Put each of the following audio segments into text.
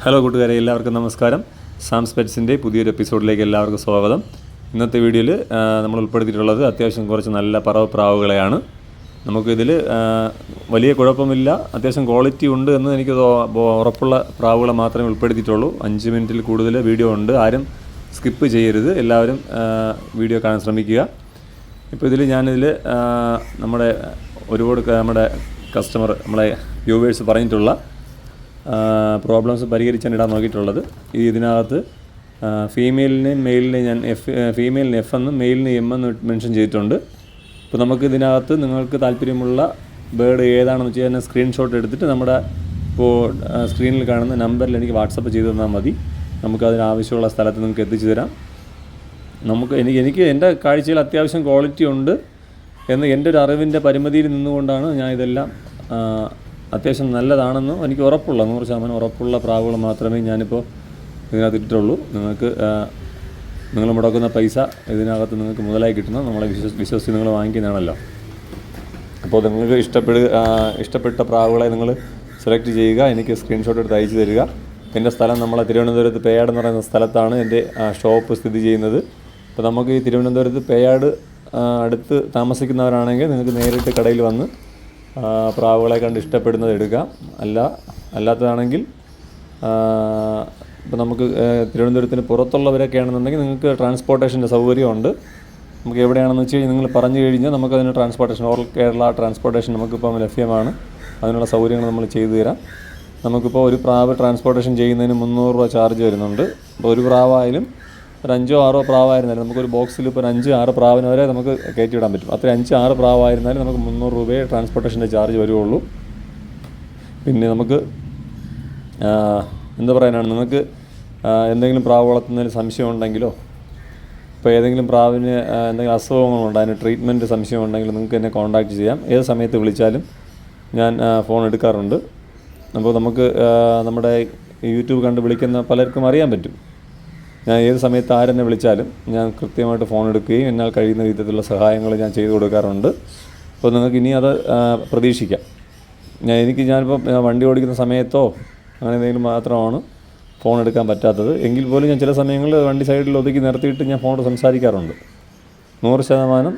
Hello കൂട്ടുകാരെ, എല്ലാവർക്കും നമസ്കാരം. സാംസ് പെറ്റ്സിൻ്റെ പുതിയൊരു എപ്പിസോഡിലേക്ക് എല്ലാവർക്കും സ്വാഗതം. ഇന്നത്തെ വീഡിയോയിൽ നമ്മൾ ഉൾപ്പെടുത്തിയിട്ടുള്ളത് അത്യാവശ്യം കുറച്ച് നല്ല പ്രാവുകളെയാണ്. നമുക്കിതിൽ വലിയ കുഴപ്പമില്ല, അത്യാവശ്യം ക്വാളിറ്റി ഉണ്ട് എന്ന് എനിക്ക് ഉറപ്പുള്ള പ്രാവുകളെ മാത്രമേ ഉൾപ്പെടുത്തിയിട്ടുള്ളൂ. 5 മിനിറ്റിൽ കൂടുതൽ വീഡിയോ ഉണ്ട്. ആരും സ്കിപ്പ് ചെയ്യരുത്, എല്ലാവരും വീഡിയോ കാണാൻ ശ്രമിക്കുക. ഇപ്പോൾ ഞാനിതിൽ നമ്മുടെ ഒരുപാട് നമ്മുടെ കസ്റ്റമർ, നമ്മളെ വ്യൂവേഴ്സ് പറഞ്ഞിട്ടുള്ള പ്രോബ്ലംസ് പരിഹരിച്ചാണ് ഇടാൻ നോക്കിയിട്ടുള്ളത്. ഇതിനകത്ത് ഫീമെയിലിനെയും മെയിലിനെയും ഞാൻ ഫീമെയിലിന് F എന്നും മെയിലിന് M എന്ന് മെൻഷൻ ചെയ്തിട്ടുണ്ട്. അപ്പോൾ നമുക്ക് ഇതിനകത്ത് നിങ്ങൾക്ക് താല്പര്യമുള്ള ബേർഡ് ഏതാണെന്ന് വെച്ചാൽ തന്നെ സ്ക്രീൻഷോട്ട് എടുത്തിട്ട് നമ്മുടെ ഇപ്പോൾ സ്ക്രീനിൽ കാണുന്ന നമ്പറിൽ എനിക്ക് വാട്സപ്പ് ചെയ്ത് തന്നാൽ മതി. നമുക്കതിനാവശ്യമുള്ള സ്ഥലത്ത് നിങ്ങൾക്ക് എത്തിച്ചു തരാം. എനിക്ക് എൻ്റെ കാഴ്ചയിൽ അത്യാവശ്യം ക്വാളിറ്റി ഉണ്ട് എന്ന് എൻ്റെ ഒരു അറിവിൻ്റെ പരിമിതിയിൽ നിന്നുകൊണ്ടാണ് ഞാൻ ഇതെല്ലാം അത്യാവശ്യം നല്ലതാണെന്നും എനിക്ക് ഉറപ്പുള്ള 100% ഉറപ്പുള്ള പ്രാവുകൾ മാത്രമേ ഞാനിപ്പോൾ ഇതിനകത്ത് ഇട്ടിട്ടുള്ളൂ. നിങ്ങൾ മുടക്കുന്ന പൈസ ഇതിനകത്ത് നിങ്ങൾക്ക് മുതലായി കിട്ടണം. നമ്മളെ വിശ്വസിച്ച് നിങ്ങൾ വാങ്ങിക്കുന്നതാണല്ലോ. അപ്പോൾ നിങ്ങൾക്ക് ഇഷ്ടപ്പെട്ട പ്രാവുകളെ നിങ്ങൾ സെലക്ട് ചെയ്യുക, എനിക്ക് സ്ക്രീൻഷോട്ട് എടുത്ത് അയച്ചു തരിക. എൻ്റെ സ്ഥലം നമ്മളെ തിരുവനന്തപുരത്ത് പേയാട് എന്ന് പറയുന്ന സ്ഥലത്താണ് എൻ്റെ ഷോപ്പ് സ്ഥിതി ചെയ്യുന്നത്. അപ്പോൾ നമുക്ക് ഈ തിരുവനന്തപുരത്ത് പേയാട് അടുത്ത് താമസിക്കുന്നവരാണെങ്കിൽ നിങ്ങൾക്ക് നേരിട്ട് കടയിൽ വന്ന് പ്രാവുകളെ കണ്ട് ഇഷ്ടപ്പെടുന്നത് എടുക്കാം. അല്ലാത്തതാണെങ്കിൽ ഇപ്പോൾ നമുക്ക് തിരുവനന്തപുരത്തിന് പുറത്തുള്ളവരൊക്കെ ആണെന്നുണ്ടെങ്കിൽ നിങ്ങൾക്ക് ട്രാൻസ്പോർട്ടേഷൻ്റെ സൗകര്യമുണ്ട്. നമുക്ക് എവിടെയാണെന്ന് വെച്ച് കഴിഞ്ഞാൽ നിങ്ങൾ പറഞ്ഞു കഴിഞ്ഞാൽ നമുക്കതിന് ട്രാൻസ്പോർട്ടേഷൻ, ഓൾ കേരള ട്രാൻസ്പോർട്ടേഷൻ നമുക്കിപ്പം ലഭ്യമാണ്. അതിനുള്ള സൗകര്യങ്ങൾ നമ്മൾ ചെയ്തു തരാം. നമുക്കിപ്പോൾ ഒരു പ്രാവ് ട്രാൻസ്പോർട്ടേഷൻ ചെയ്യുന്നതിന് 300 രൂപ ചാർജ് വരുന്നുണ്ട്. അപ്പോൾ ഒരു പ്രാവായാലും ഒരു 5-6 പ്രാവായിരുന്നാലും നമുക്കൊരു ബോക്സിൽ ഇപ്പോൾ ഒരു 5-6 പ്രാവിന് വരെ നമുക്ക് കയറ്റിവിടാൻ പറ്റും. അത്ര 5-6 പ്രാവായിരുന്നാലും നമുക്ക് 300 രൂപയെ ട്രാൻസ്പോർട്ടേഷൻ്റെ ചാർജ് വരുള്ളൂ. പിന്നെ നമുക്ക് എന്താ പറയാനാണ്, നിങ്ങൾക്ക് എന്തെങ്കിലും പ്രാവ് വളർത്തുന്നതിൽ സംശയം ഉണ്ടെങ്കിലോ, ഇപ്പോൾ ഏതെങ്കിലും പ്രാവിന് എന്തെങ്കിലും അസുഖങ്ങളുണ്ട്, അതിന് ട്രീറ്റ്മെൻറ്റ് സംശയം ഉണ്ടെങ്കിൽ നിങ്ങൾക്ക് എന്നെ കോൺടാക്റ്റ് ചെയ്യാം. ഏത് സമയത്ത് വിളിച്ചാലും ഞാൻ ഫോൺ എടുക്കാറുണ്ട്. അപ്പോൾ നമുക്ക് നമ്മുടെ യൂട്യൂബ് കണ്ട് വിളിക്കുന്ന പലർക്കും അറിയാൻ പറ്റും. ഞാൻ ഏത് സമയത്ത് ആരെന്നെ വിളിച്ചാലും ഞാൻ കൃത്യമായിട്ട് ഫോൺ എടുക്കുകയും എന്നാൽ കഴിയുന്ന വിധത്തിലുള്ള സഹായങ്ങൾ ഞാൻ ചെയ്തു കൊടുക്കാറുണ്ട്. അപ്പോൾ നിങ്ങൾക്ക് ഇനി അത് പ്രതീക്ഷിക്കാം. ഞാനിപ്പോൾ വണ്ടി ഓടിക്കുന്ന സമയത്തോ അങ്ങനെ എന്തെങ്കിലും മാത്രമാണ് ഫോൺ എടുക്കാൻ പറ്റാത്തത്. എങ്കിൽ പോലും ഞാൻ ചില സമയങ്ങളിൽ വണ്ടി സൈഡിൽ ഒതുക്കി നിർത്തിയിട്ട് ഞാൻ ഫോണിൽ സംസാരിക്കാറുണ്ട്. 100%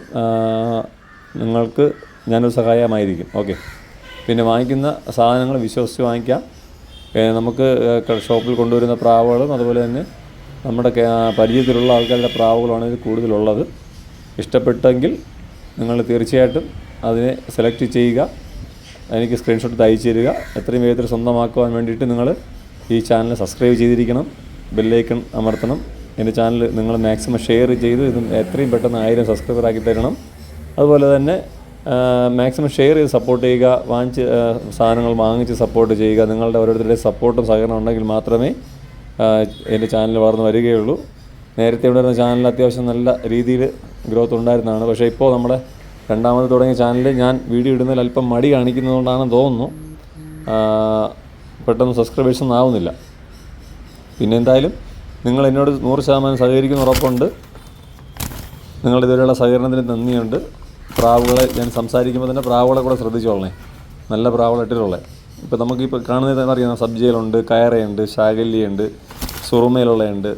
നിങ്ങൾക്ക് ഞാനൊരു സഹായമായിരിക്കും. ഓക്കെ. പിന്നെ വാങ്ങിക്കുന്ന സാധനങ്ങൾ വിശ്വസിച്ച് വാങ്ങിക്കാം. നമുക്ക് ഷോപ്പിൽ കൊണ്ടുവരുന്ന പ്രാവുകളും അതുപോലെ തന്നെ നമ്മുടെ പരിചയത്തിലുള്ള ആൾക്കാരുടെ പ്രാവുകളാണ് ഇത് കൂടുതലുള്ളത്. ഇഷ്ടപ്പെട്ടെങ്കിൽ നിങ്ങൾ തീർച്ചയായിട്ടും അതിനെ സെലക്ട് ചെയ്യുക, എനിക്ക് സ്ക്രീൻഷോട്ട് അയച്ചു തരിക. എത്രയും വേഗത്തിൽ സ്വന്തമാക്കുവാൻ വേണ്ടിയിട്ട് നിങ്ങൾ ഈ ചാനൽ സബ്സ്ക്രൈബ് ചെയ്തിരിക്കണം, ബെല്ലൈക്കൺ അമർത്തണം. എൻ്റെ ചാനൽ നിങ്ങൾ മാക്സിമം ഷെയർ ചെയ്ത് ഇത് എത്രയും പെട്ടെന്ന് 1000 സബ്സ്ക്രൈബർ ആക്കി തരണം. അതുപോലെ തന്നെ മാക്സിമം ഷെയർ ചെയ്ത് സപ്പോർട്ട് ചെയ്യുക. സാധനങ്ങൾ വാങ്ങിച്ച് സപ്പോർട്ട് ചെയ്യുക. നിങ്ങളുടെ ഓരോരുത്തരുടെ സപ്പോർട്ടും സഹകരണം ഉണ്ടെങ്കിൽ മാത്രമേ എൻ്റെ ചാനൽ വളർന്നു വരികയുള്ളൂ. നേരത്തെ ഉണ്ടായിരുന്ന ചാനൽ അത്യാവശ്യം നല്ല രീതിയിൽ ഗ്രോത്ത് ഉണ്ടായിരുന്നതാണ്. പക്ഷേ ഇപ്പോൾ നമ്മുടെ രണ്ടാമത് തുടങ്ങിയ ചാനലിൽ ഞാൻ വീഡിയോ ഇടുന്നതിൽ അല്പം മടി കാണിക്കുന്നതുകൊണ്ടാണെന്ന് തോന്നുന്നു പെട്ടെന്ന് സബ്സ്ക്രൈബേഴ്സൊന്നും ആവുന്നില്ല. പിന്നെ എന്തായാലും നിങ്ങൾ എന്നോട് 100% സഹകരിക്കുന്ന ഉറപ്പുണ്ട്. നിങ്ങളുടെ ഇതുവരെയുള്ള സഹകരണത്തിന് നന്ദിയുണ്ട്. പ്രാവുകളെ ഞാൻ സംസാരിക്കുമ്പോൾ തന്നെ പ്രാവുകളെ കൂടെ ശ്രദ്ധിച്ചോളണേ. നല്ല പ്രാവുകളെ ഇട്ടിട്ടുള്ളേ. ഇപ്പോൾ നമുക്കിപ്പോൾ കാണുന്നത് അറിയാം, സബ്ജയിലുണ്ട്, കയറയുണ്ട്, ശാകല്യുണ്ട്, സുറുമയിലുള്ളതുണ്ട്.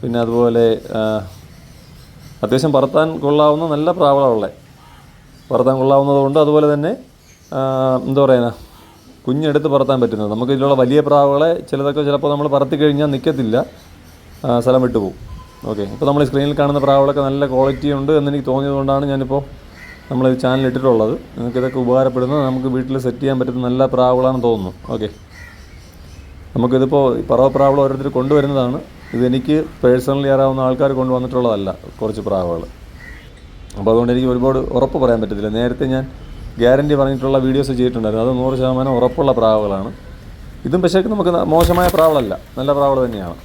പിന്നെ അതുപോലെ അത്യാവശ്യം പറത്താൻ കൊള്ളാവുന്ന നല്ല പ്രാവുകളുള്ളത്, പറത്താൻ കൊള്ളാവുന്നതുകൊണ്ട് അതുപോലെ തന്നെ എന്താ പറയുക, കുഞ്ഞെടുത്ത് പറത്താൻ പറ്റുന്നത്. നമുക്ക് ഇതിലുള്ള വലിയ പ്രാവുകളെ ചിലതൊക്കെ ചിലപ്പോൾ നമ്മൾ പറത്തി കഴിഞ്ഞാൽ നിൽക്കത്തില്ല, സ്ഥലം വിട്ടു പോകും. ഓക്കെ. ഇപ്പോൾ നമ്മൾ സ്ക്രീനിൽ കാണുന്ന പ്രാവുകളൊക്കെ നല്ല ക്വാളിറ്റി ഉണ്ട് എന്നെനിക്ക് തോന്നിയതുകൊണ്ടാണ് ഞാനിപ്പോൾ നമ്മൾ ചാനൽ ഇട്ടിട്ടുള്ളത്. നിങ്ങൾക്ക് ഇതൊക്കെ ഉപകാരപ്പെടുന്നത്, നമുക്ക് വീട്ടിൽ സെറ്റ് ചെയ്യാൻ പറ്റുന്ന നല്ല പ്രാവുകളാണെന്ന് തോന്നുന്നു. ഓക്കെ. നമുക്കിതിപ്പോൾ പ്രാവുകൾ ഓരോരുത്തർ കൊണ്ടുവരുന്നതാണ്. ഇതെനിക്ക് പേഴ്സണലി അറിയാവുന്ന ആൾക്കാർ കൊണ്ടുവന്നിട്ടുള്ളതല്ല കുറച്ച് പ്രാവുകൾ. അപ്പോൾ അതുകൊണ്ട് എനിക്ക് ഒരുപാട് ഉറപ്പ് പറയാൻ പറ്റത്തില്ല. നേരത്തെ ഞാൻ ഗ്യാരൻറ്റി പറഞ്ഞിട്ടുള്ള വീഡിയോസ് ചെയ്തിട്ടുണ്ടായിരുന്നു. അത് 100% ഉറപ്പുള്ള പ്രാവുകളാണ്. ഇതും പക്ഷേ നമുക്ക് മോശമായ പ്രാവുകളല്ല, നല്ല പ്രാവുകൾ തന്നെയാണ്.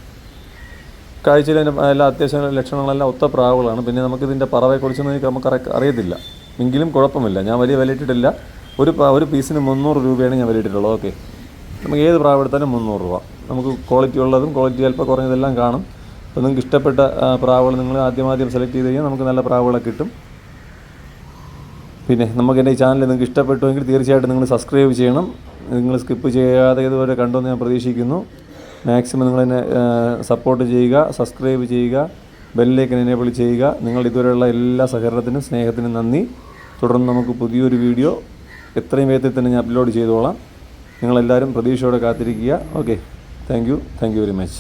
കാഴ്ചയിൽ എല്ലാ അത്യാവശ്യം ലക്ഷണങ്ങളെല്ലാം ഒത്ത പ്രാവുകളാണ്. പിന്നെ നമുക്കിതിൻ്റെ പറവയെക്കുറിച്ചൊന്നും നമുക്ക് അറിയത്തില്ല, എങ്കിലും കുഴപ്പമില്ല. ഞാൻ വലിയ വിലയിട്ടിട്ടില്ല. ഒരു പീസിന് 300 രൂപയാണ് ഞാൻ വിലയിട്ടിട്ടുള്ളത്. ഓക്കെ. നമുക്ക് ഏത് പ്രാവ് എടുത്താലും 300 രൂപ. നമുക്ക് ക്വാളിറ്റി ഉള്ളതും ക്വാളിറ്റി അല്പം കുറഞ്ഞതെല്ലാം കാണും. അപ്പോൾ നിങ്ങൾക്ക് ഇഷ്ടപ്പെട്ട പ്രാവുകൾ നിങ്ങൾ ആദ്യം സെലക്ട് ചെയ്ത് കഴിഞ്ഞാൽ നമുക്ക് നല്ല പ്രാവുകളെ കിട്ടും. പിന്നെ നമുക്ക് എൻ്റെ ഈ ചാനൽ നിങ്ങൾക്ക് ഇഷ്ടപ്പെട്ടുവെങ്കിൽ തീർച്ചയായിട്ടും നിങ്ങൾ സബ്സ്ക്രൈബ് ചെയ്യണം. നിങ്ങൾ സ്കിപ്പ് ചെയ്യാതെ ഇതുവരെ കണ്ടുവെന്ന് ഞാൻ പ്രതീക്ഷിക്കുന്നു. മാക്സിമം നിങ്ങളെന്നെ സപ്പോർട്ട് ചെയ്യുക, സബ്സ്ക്രൈബ് ചെയ്യുക, ബെല്ലിലേക്ക് എനേബിൾ ചെയ്യുക. നിങ്ങൾ ഇതുവരെയുള്ള എല്ലാ സഹകരണത്തിനും സ്നേഹത്തിനും നന്ദി. തുടർന്ന് നമുക്ക് പുതിയൊരു വീഡിയോ എത്രയും വേഗത്തിൽ തന്നെ ഞാൻ അപ്ലോഡ് ചെയ്തോളാം. നിങ്ങളെല്ലാവരും പ്രതീക്ഷയോടെ കാത്തിരിക്കുക. Okay, thank you very much.